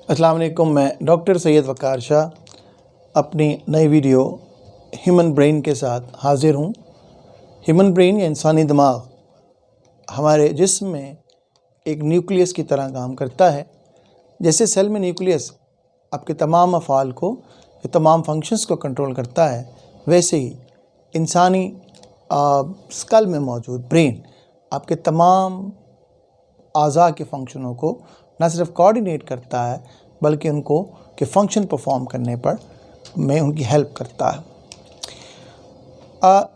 अस्सलाम वालेकुम। मैं डॉक्टर सैयद वक़ार शाह अपनी नई वीडियो ह्यूमन ब्रेन के साथ हाज़िर हूँ। ह्यूमन ब्रेन या इंसानी दिमाग हमारे जिस्म में एक न्यूक्लियस की तरह काम करता है। जैसे सेल में न्यूक्लियस आपके तमाम अफ़ाल को या तमाम फंक्शंस को कंट्रोल करता है, वैसे ही इंसानी स्कल में मौजूद ब्रेन आपके तमाम आज़ा के फंक्शनों को न सिर्फ कोऑर्डिनेट करता है बल्कि उनको के फंक्शन परफॉर्म करने पर में उनकी हेल्प करता है।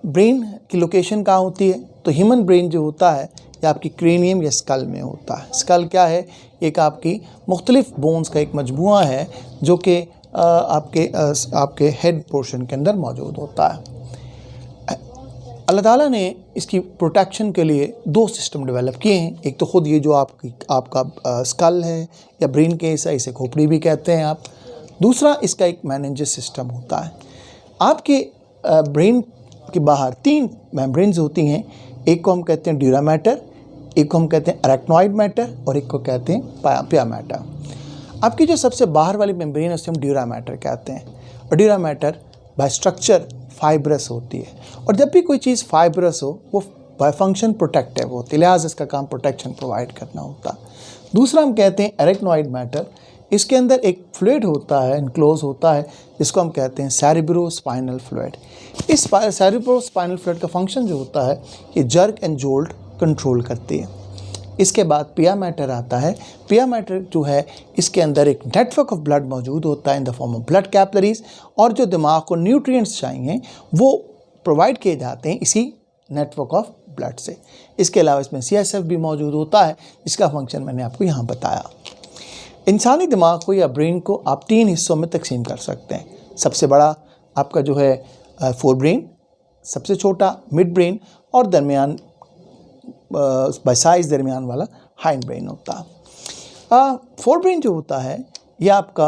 ब्रेन की लोकेशन कहाँ होती है? तो ह्यूमन ब्रेन जो होता है ये आपकी क्रेनियम या स्कल में होता है। स्कल क्या है? एक आपकी मुख्तलिफ बोन्स का एक मजमुआ है जो कि आपके हेड पोर्शन के अंदर मौजूद होता है। अल्लाह ताला ने इसकी प्रोटेक्शन के लिए दो सिस्टम डेवलप किए हैं। एक तो ख़ुद ये जो आपका स्कल है या ब्रेन के हिस्सा, इसे खोपड़ी भी कहते हैं आप। दूसरा इसका एक मेनिंजेस सिस्टम होता है। आपके ब्रेन के बाहर तीन मेम्ब्रेन्स होती हैं। एक को हम कहते हैं ड्यूरा मैटर, एक को हम कहते हैं अरेक्नॉइड मैटर और एक को कहते हैं पिया मैटर। आपकी जो सबसे बाहर वाली मेम्ब्रेन है उसे हम ड्यूरा मैटर कहते हैं। और dura mater bye structure fibrous होती है, और जब भी कोई चीज़ फाइब्रस हो वो बाय फंक्शन प्रोटेक्टिव होती है, लिहाजा इसका काम प्रोटेक्शन प्रोवाइड करना होता है। दूसरा हम कहते हैं अरेक्नॉइड मैटर। इसके अंदर एक फ्लूइड होता है, इनक्लोज होता है, जिसको हम कहते हैं सेरेब्रोस्पाइनल फ्लूइड। इस सेरेब्रोस्पाइनल फ्लूइड का फंक्शन जो होता है ये जर्क एंड जोल्ट कंट्रोल करती है। इसके बाद पिया मैटर आता है। पिया मैटर जो है इसके अंदर एक नेटवर्क ऑफ ब्लड मौजूद होता है in the form of blood capillaries, और जो दिमाग को न्यूट्रिएंट्स चाहिए वो प्रोवाइड किए जाते हैं इसी नेटवर्क ऑफ ब्लड से। इसके अलावा इसमें CSF भी मौजूद होता है, जिसका फंक्शन मैंने आपको यहाँ बताया। इंसानी दिमाग को या ब्रेन को आप तीन हिस्सों में तकसीम कर सकते हैं। सबसे बड़ा आपका जो है फोर ब्रेन, सबसे छोटा मिड ब्रेन, और दरमियान बाय साइज दरमियान वाला हाइंड ब्रेन होता है। फोर ब्रेन जो होता है यह आपका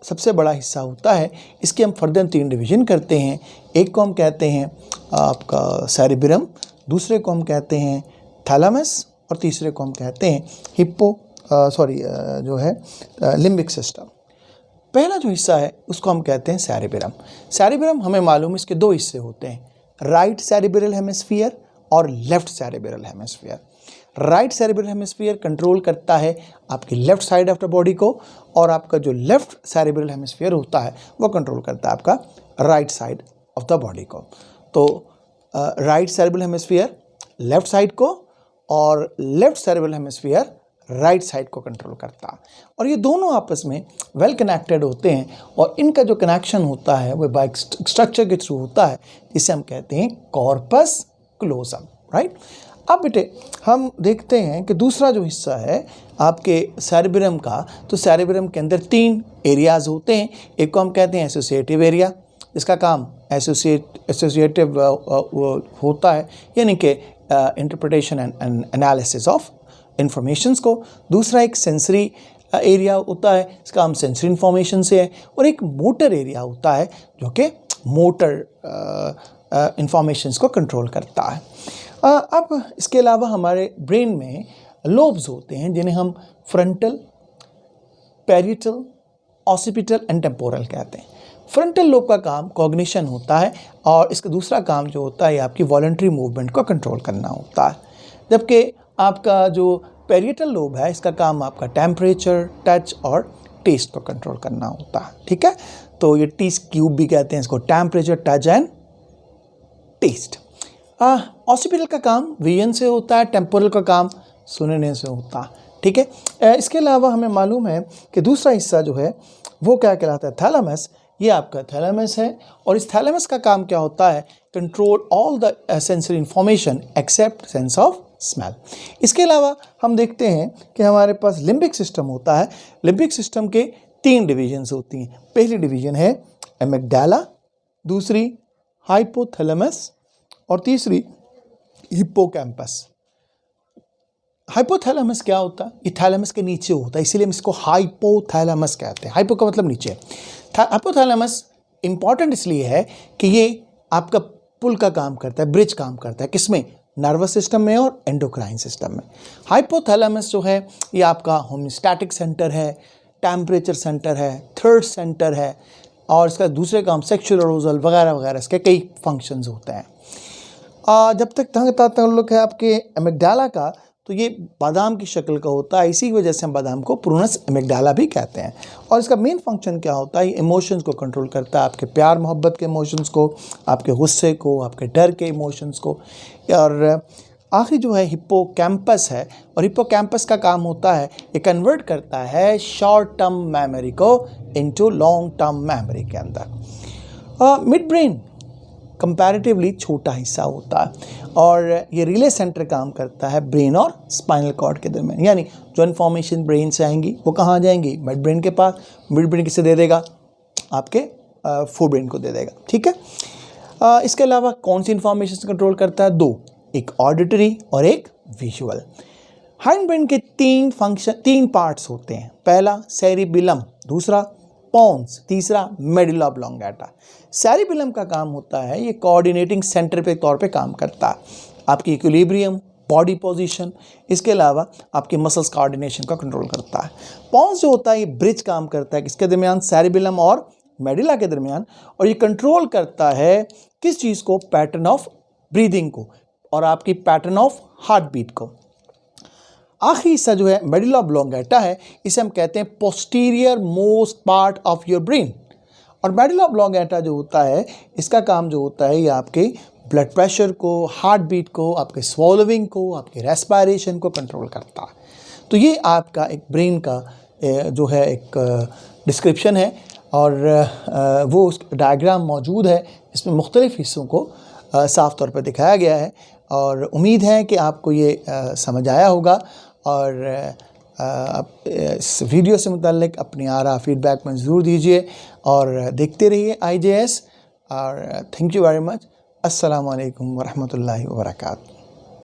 सबसे बड़ा हिस्सा होता है। इसके हम फर्दर तीन डिवीज़न करते हैं। एक को हम कहते हैं आपका सेरेब्रम, दूसरे को हम कहते हैं थैलेमस, और तीसरे को हम कहते हैं जो है लिम्बिक सिस्टम। पहला जो हिस्सा है उसको हम कहते हैं सेरेब्रम। सेरेब्रम हमें मालूम है इसके दो हिस्से होते हैं, राइट सेरेब्रल हेमिस्फीयर और left cerebral hemisphere. Right cerebral hemisphere control करता है आपकी left side of the body को, और आपका जो लेफ्ट सेरेब्रल हेमिस्फीयर होता है वो कंट्रोल करता है आपका right side of the body को। तो right cerebral hemisphere left side को और left cerebral hemisphere right side को कंट्रोल करता है, और ये दोनों आपस में वेल कनेक्टेड होते हैं, और इनका जो कनेक्शन होता है वो बाय स्ट्रक्चर के थ्रू होता है, जिसे हम कहते हैं कॉर्पस क्लोजम, राइट। अब बेटे हम देखते हैं कि दूसरा जो हिस्सा है आपके सेरेब्रम का, तो सेरेब्रम के अंदर तीन एरियाज़ होते हैं। एक को हम कहते हैं एसोसिएटिव एरिया, जिसका काम एसोसिएटिव होता है, यानी कि interpretation and analysis of informations को। दूसरा एक सेंसरी एरिया होता है, इसका काम सेंसरी इंफॉर्मेशन से है। और एक मोटर एरिया होता है जो कि मोटर इंफॉर्मेशंस को कंट्रोल करता है। अब इसके अलावा हमारे ब्रेन में लोब्स होते हैं जिन्हें हम frontal, parietal, occipital and temporal कहते हैं। फ्रंटल लोब का काम कॉग्निशन होता है, और इसका दूसरा काम जो होता है आपकी वॉलंटरी मूवमेंट को कंट्रोल करना होता है। जबकि आपका जो पैरिटल लोब है इसका काम आपका टेम्परेचर, टच और टेस्ट को कंट्रोल करना होता है, ठीक है। तो ये टेस्ट क्यूब भी कहते हैं इसको, temperature, touch and taste. Occipital का काम विजन से होता है, टेम्पोरल का काम सुनने से होता है, ठीक है। इसके अलावा हमें मालूम है कि दूसरा हिस्सा जो है वो क्या कहलाता है, थैलेमस। ये आपका थैलेमस है, और इस थैलेमस का काम क्या होता है, control all the sensory information except sense of smell. इसके अलावा हम देखते हैं कि हमारे पास लिम्बिक सिस्टम होता है। लिम्बिक सिस्टम के तीन डिवीजन्स होती हैं। पहली डिवीजन है एमिग्डाला, दूसरी हाइपोथैलेमस, और तीसरी हिप्पोकैम्पस। हाइपोथैलेमस क्या होता है? ये थैलेमस के नीचे होता है, इसीलिए हम इसको हाइपोथैलेमस कहते हैं। हाइपो का मतलब नीचे। हाइपोथैलेमस इंपॉर्टेंट इसलिए है कि ये आपका पुल का काम करता है, ब्रिज काम करता है, किसमें, नर्वस सिस्टम में और एंडोक्राइन सिस्टम में। हाइपोथैलेमस जो है ये आपका होम्योस्टैटिक सेंटर है, टेम्परेचर सेंटर है, थर्ड सेंटर है, और इसका दूसरे काम सेक्सुअल अरोजल वगैरह वगैरह, इसके कई फंक्शंस होते हैं। जब तक ताल्लुक है आपके एमिगडाला का, तो ये बादाम की शक्ल का होता है, इसी की वजह से हम बादाम को प्रूनस एमिगडाला भी कहते हैं। और इसका मेन फंक्शन क्या होता है, ये इमोशंस को कंट्रोल करता है, आपके प्यार मोहब्बत के इमोशंस को, आपके गुस्से को, आपके डर के इमोशंस को। और आखिरी जो है हिप्पोकैम्पस है, और हिप्पोकैम्पस का काम होता है ये कन्वर्ट करता है शॉर्ट टर्म मेमोरी को इनटू लॉन्ग टर्म मेमोरी के अंदर। मिड ब्रेन कंपैरेटिवली छोटा हिस्सा होता है, और ये रिले सेंटर काम करता है ब्रेन और स्पाइनल कॉर्ड के दरमियान। यानी जो इन्फॉर्मेशन ब्रेन से आएंगी वो कहाँ जाएंगी, मिड ब्रेन के पास। मिड ब्रेन किसे दे देगा, आपके फोर ब्रेन को दे देगा, ठीक है। इसके अलावा कौन सी इन्फॉर्मेशन कंट्रोल करता है, दो, एक ऑडिटरी और एक विजुअल। हाइंड ब्रेन के तीन पार्ट्स होते हैं, पहला सेरिबिलम, दूसरा पोन्स, तीसरा मेडुला ऑब्लोंगेटा। सेरिबिलम का काम होता है ये कोऑर्डिनेटिंग सेंटर पे तौर पे काम करता है, आपकी इक्विलिब्रियम, बॉडी पोजीशन, इसके अलावा आपके मसल्स कोऑर्डिनेशन का कंट्रोल करता है। पोन्स जो होता है ये ब्रिज काम करता है किसके दरमियान, सेरिबिलम और मेडुला के दरमियान, और ये कंट्रोल करता है किस चीज़ को, पैटर्न ऑफ ब्रीदिंग को और आपकी पैटर्न ऑफ हार्ट बीट को। आखिरी हिस्सा जो है मेडुला ऑब्लोंगेटा है, इसे हम कहते हैं posterior most part of your brain. और मेडुला ऑब्लोंगेटा जो होता है, इसका काम जो होता है ये आपके ब्लड प्रेशर को, हार्ट बीट को, आपके स्वॉलोविंग को, आपके रेस्पिरेशन को कंट्रोल करता है। तो ये आपका एक ब्रेन का जो है एक डिस्क्रिप्शन है, और वो उस डायग्राम मौजूद है, इसमें मुख्तलिफ़ हिस्सों को साफ़ तौर पर दिखाया गया है। और उम्मीद है कि आपको ये समझ आया होगा, और आप इस वीडियो से मुताल्लिक़ अपनी आरा फीडबैक में ज़रूर दीजिए, और देखते रहिए IJS। और थैंक यू वेरी मच। अस्सलामु अलैकुम वरहमतुल्लाहि वबरकातुहू।